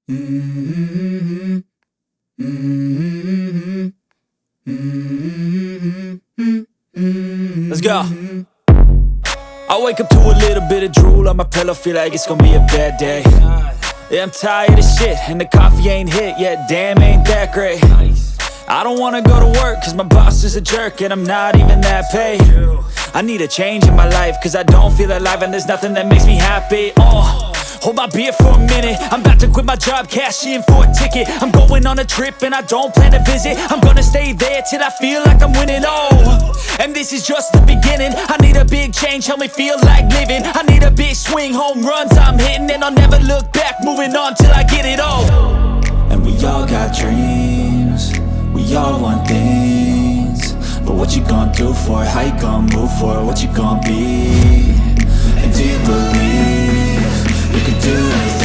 Mm-hmm. Mm-hmm. Mm-hmm. Let's go. I wake up to a little bit of drool on my pillow, feel like it's gonna be a bad day. Yeah, I'm tired of shit, and the coffee ain't hit yet, damn, ain't that great. I don't wanna go to work, cause my boss is a jerk, and I'm not even that paid. I need a change in my life, cause I don't feel alive, and there's nothing that makes me happy. Hold my beer for a minute, I'm about to quit my job, cash in for a ticket. I'm going on a trip and I don't plan to visit. I'm gonna stay there till I feel like I'm winning, and this is just the beginning. I need a big change, help me feel like living. I need a big swing, home runs I'm hitting, and I'll never look back, moving on till I get it all. And we all got dreams, we all want things, but what you gonna do for it? How you gonna move for it? What you gonna be? And do you believe you can do anything?